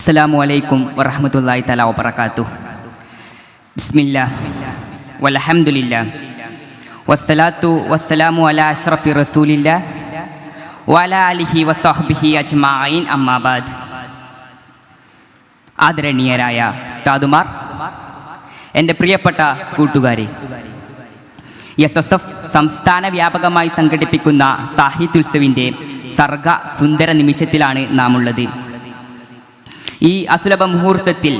അസ്സലാമുഅലൈക്കും വറഹ്മത്തുള്ളാഹി തആല വബറകാതുഹു. ബിസ്മില്ലാഹ് വൽഹംദുലില്ലാഹ് വസ്സലാത്തു വസ്സലാമു അലാ അഷ്റഫി റസൂലില്ലാഹ് വഅലാ ആലിഹി വസഹ്ബിഹി അജ്മഈൻ അമ്മാ ബഅദ്. ആദരണീയരായ ഉസ്താദുമാർ, എൻ്റെ പ്രിയപ്പെട്ട കൂട്ടുകാരെ, SSF സംസ്ഥാന വ്യാപകമായി സംഘടിപ്പിക്കുന്ന സാഹിത്യോത്സവിൻ്റെ സർഗ സുന്ദര നിമിഷത്തിലാണ് നാം ഉള്ളത്. ഈ അസുലഭ മുഹൂർത്തത്തിൽ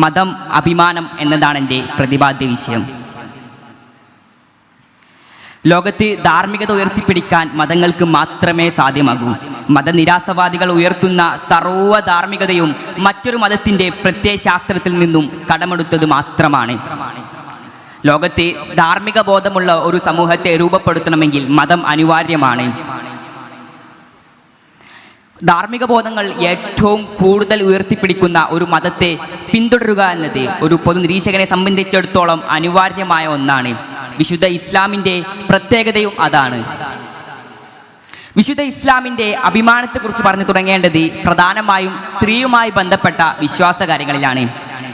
മതം അഭിമാനം എന്നതാണ് എൻ്റെ പ്രതിപാദ്യ വിഷയം. ലോകത്ത് ധാർമ്മികത ഉയർത്തിപ്പിടിക്കാൻ മതങ്ങൾക്ക് മാത്രമേ സാധ്യമാകൂ. മതനിരാസവാദികൾ ഉയർത്തുന്ന സർവ്വ ധാർമ്മികതയും മറ്റൊരു മതത്തിൻ്റെ പ്രത്യയശാസ്ത്രത്തിൽ നിന്നും കടമെടുത്തത് മാത്രമാണ്. ലോകത്ത് ധാർമ്മിക ബോധമുള്ള ഒരു സമൂഹത്തെ രൂപപ്പെടുത്തണമെങ്കിൽ മതം അനിവാര്യമാണ്. ധാർമ്മിക ബോധങ്ങൾ ഏറ്റവും കൂടുതൽ ഉയർത്തിപ്പിടിക്കുന്ന ഒരു മതത്തെ പിന്തുടരുക എന്നത് ഒരു പൊതുനിരീക്ഷകനെ സംബന്ധിച്ചിടത്തോളം അനിവാര്യമായ ഒന്നാണ്. വിശുദ്ധ ഇസ്ലാമിൻ്റെ പ്രത്യേകതയും അതാണ്. വിശുദ്ധ ഇസ്ലാമിൻ്റെ അഭിമാനത്തെക്കുറിച്ച് പറഞ്ഞു തുടങ്ങേണ്ടത് പ്രധാനമായും സ്ത്രീയുമായി ബന്ധപ്പെട്ട വിശ്വാസ കാര്യങ്ങളിലാണ്.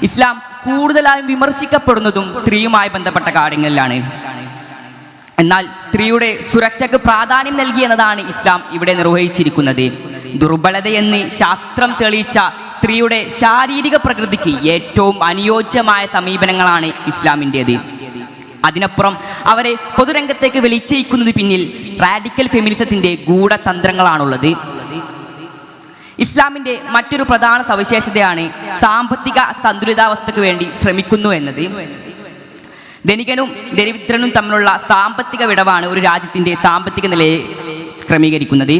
ഇസ്ലാം കൂടുതലായും വിമർശിക്കപ്പെടുന്നതും സ്ത്രീയുമായി ബന്ധപ്പെട്ട കാര്യങ്ങളിലാണ്. എന്നാൽ സ്ത്രീയുടെ സുരക്ഷയ്ക്ക് പ്രാധാന്യം നൽകി എന്നതാണ് ഇസ്ലാം ഇവിടെ നിർവഹിച്ചിരിക്കുന്നത്. ദുർബലതയെന്ന് ശാസ്ത്രം തെളിയിച്ച സ്ത്രീയുടെ ശാരീരിക പ്രകൃതിക്ക് ഏറ്റവും അനുയോജ്യമായ സമീപനങ്ങളാണ് ഇസ്ലാമിൻ്റേത്. അതിനപ്പുറം അവരെ പൊതുരംഗത്തേക്ക് വലിച്ചയിക്കുന്നത് പിന്നിൽ റാഡിക്കൽ ഫെമിനിസത്തിൻ്റെ ഗൂഢതന്ത്രങ്ങളാണുള്ളത്. ഇസ്ലാമിൻ്റെ മറ്റൊരു പ്രധാന സവിശേഷതയാണ് സാമ്പത്തിക സന്തുലിതാവസ്ഥയ്ക്ക് വേണ്ടി ശ്രമിക്കുന്നു എന്നത്. ധനികനും ദരിദ്രനും തമ്മിലുള്ള സാമ്പത്തിക വിടവാണ് ഒരു രാജ്യത്തിൻ്റെ സാമ്പത്തിക നിലയെ ക്രമീകരിക്കുന്നത്.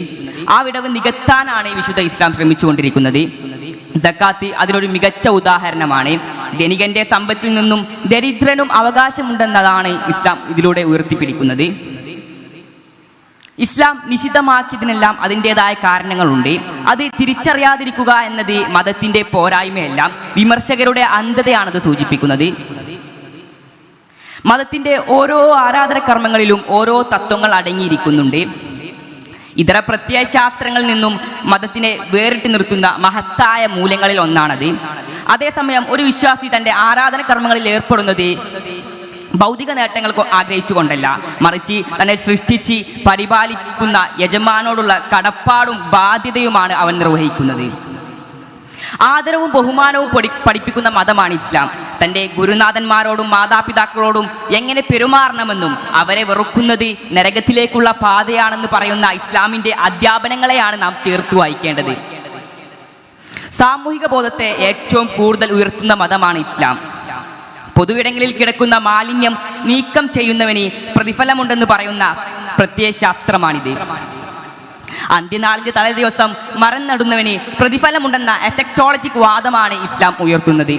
ആ വിടവ് നികത്താനാണ് വിശുദ്ധ ഇസ്ലാം ശ്രമിച്ചുകൊണ്ടിരിക്കുന്നത്. സക്കാത്ത് അതിനൊരു മികച്ച ഉദാഹരണമാണ്. ധനികന്റെ സമ്പത്തിൽ നിന്നും ദരിദ്രനും അവകാശമുണ്ടെന്നതാണ് ഇസ്ലാം ഇതിലൂടെ ഉയർത്തിപ്പിടിക്കുന്നത്. ഇസ്ലാം നിഷിദ്ധമാക്കിയതിനെല്ലാം അതിൻ്റെതായ കാരണങ്ങളുണ്ട്. അത് തിരിച്ചറിയാതിരിക്കുക എന്നത് മതത്തിൻ്റെ പോരായ്മയല്ല, വിമർശകരുടെ അന്ധതയാണത് സൂചിപ്പിക്കുന്നത്. മതത്തിൻ്റെ ഓരോ ആരാധന കർമ്മങ്ങളിലും ഓരോ തത്വങ്ങൾ അടങ്ങിയിരിക്കുന്നുണ്ട്. ഇതര പ്രത്യയശാസ്ത്രങ്ങളിൽ നിന്നും മതത്തിനെ വേറിട്ട് നിർത്തുന്ന മഹത്തായ മൂല്യങ്ങളിൽ ഒന്നാണത്. അതേസമയം ഒരു വിശ്വാസി തൻ്റെ ആരാധന കർമ്മങ്ങളിൽ ഏർപ്പെടുന്നത് ഭൗതിക നേട്ടങ്ങൾ ആഗ്രഹിച്ചുകൊണ്ടല്ല, മറിച്ച് തന്നെ സൃഷ്ടിച്ച് പരിപാലിക്കുന്ന യജമാനോടുള്ള കടപ്പാടും ബാധ്യതയുമാണ് അവൻ നിർവഹിക്കുന്നത്. ആദരവും ബഹുമാനവും പഠിപ്പിക്കുന്ന മതമാണ് ഇസ്ലാം. തൻ്റെ ഗുരുനാഥന്മാരോടും മാതാപിതാക്കളോടും എങ്ങനെ പെരുമാറണമെന്നും അവരെ വെറുക്കുന്നത് നരകത്തിലേക്കുള്ള പാതയാണെന്ന് പറയുന്ന ഇസ്ലാമിൻ്റെ അധ്യാപനങ്ങളെയാണ് നാം ചേർത്ത് വായിക്കേണ്ടത്. സാമൂഹിക ബോധത്തെ ഏറ്റവും കൂടുതൽ ഉയർത്തുന്ന മതമാണ് ഇസ്ലാം. പൊതുവിടങ്ങളിൽ കിടക്കുന്ന മാലിന്യം നീക്കം ചെയ്യുന്നവന് പ്രതിഫലമുണ്ടെന്ന് പറയുന്ന പ്രത്യയശാസ്ത്രമാണിത്. അന്ത്യനാളിൻ്റെ തലേ ദിവസം മരം നടുന്നവന് പ്രതിഫലമുണ്ടെന്ന എസെക്ടോളജിക് വാദമാണ് ഇസ്ലാം ഉയർത്തുന്നത്.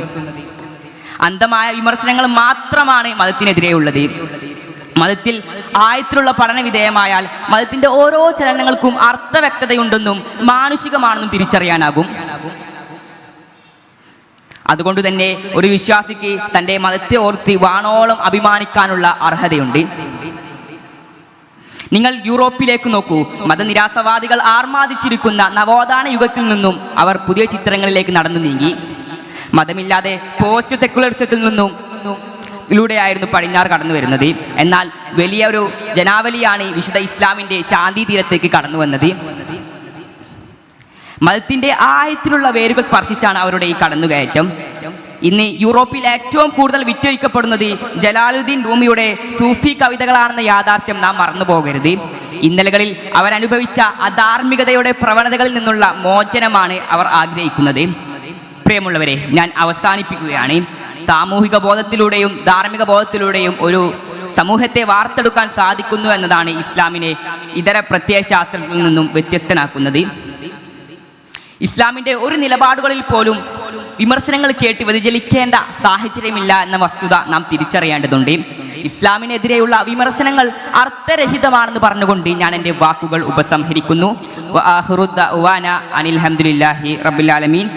അന്ധമായ വിമർശനങ്ങൾ മാത്രമാണ് മതത്തിനെതിരെയുള്ളത്. മതത്തിൽ ആയത്തിലുള്ള പഠന വിധേയമായാൽ മതത്തിൻ്റെ ഓരോ ചലനങ്ങൾക്കും അർത്ഥവ്യക്തതയുണ്ടെന്നും മാനുഷികമാണെന്നും തിരിച്ചറിയാനാകും. അതുകൊണ്ട് തന്നെ ഒരു വിശ്വാസിക്ക് തൻ്റെ മതത്തെ ഓർത്ത് വാണോളം അഭിമാനിക്കാനുള്ള അർഹതയുണ്ട്. നിങ്ങൾ യൂറോപ്പിലേക്ക് നോക്കൂ. മതനിരാസവാദികൾ ആർമാദിച്ചിരിക്കുന്ന നവോത്ഥാന യുഗത്തിൽ നിന്നും അവർ പുതിയ ചിത്രങ്ങളിലേക്ക് നടന്നു നീങ്ങി. മതമില്ലാതെ പോസ്റ്റ് സെക്കുലറിസത്തിൽ നിന്നും ഇതിലൂടെയായിരുന്നു പടിഞ്ഞാറ് കടന്നു വരുന്നത്. എന്നാൽ വലിയൊരു ജനാവലിയാണ് വിശുദ്ധ ഇസ്ലാമിൻ്റെ ശാന്തി തീരത്തേക്ക് കടന്നു വന്നത്. മതത്തിൻ്റെ ആഴത്തിലുള്ള വേരുകൾ സ്പർശിച്ചാണ് അവരുടെ ഈ കടന്നുകയറ്റം. ഇന്ന് യൂറോപ്പിൽ ഏറ്റവും കൂടുതൽ വിറ്റൊഴിക്കപ്പെടുന്നത് ജലാലുദ്ദീൻ റൂമിയുടെ സൂഫി കവിതകളാണെന്ന യാഥാർത്ഥ്യം നാം മറന്നു പോകരുത്. ഇന്നലകളിൽ അവരനുഭവിച്ച അധാർമികതയുടെ പ്രവണതകളിൽ നിന്നുള്ള മോചനമാണ് അവർ ആഗ്രഹിക്കുന്നത്. പ്രിയമുള്ളവരെ, ഞാൻ അവസാനിപ്പിക്കുകയാണ്. സാമൂഹിക ബോധത്തിലൂടെയും ധാർമ്മിക ബോധത്തിലൂടെയും ഒരു സമൂഹത്തെ വാർത്തെടുക്കാൻ സാധിക്കുന്നു എന്നതാണ് ഇസ്ലാമിനെ ഇതര പ്രത്യയശാസ്ത്രത്തിൽ നിന്നും വ്യത്യസ്തനാക്കുന്നത്. ഇസ്ലാമിൻ്റെ ഒരു നിലപാടുകളിൽ പോലും വിമർശനങ്ങൾ കേട്ട് വ്യതിചലിക്കേണ്ട സാഹചര്യമില്ല എന്ന വസ്തുത നാം തിരിച്ചറിയേണ്ടതുണ്ട്. ഇസ്ലാമിനെതിരെയുള്ള വിമർശനങ്ങൾ അർത്ഥരഹിതമാണെന്ന് പറഞ്ഞുകൊണ്ട് ഞാൻ എൻ്റെ വാക്കുകൾ ഉപസംഹരിക്കുന്നു. അനിൽ ഹംദുലില്ലാഹി റബ്ബിൽ ആലമീൻ.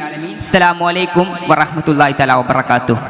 അസ്സലാമു അലൈക്കും വറഹ്മത്തുള്ളാഹി തആല വബറകാതുഹു.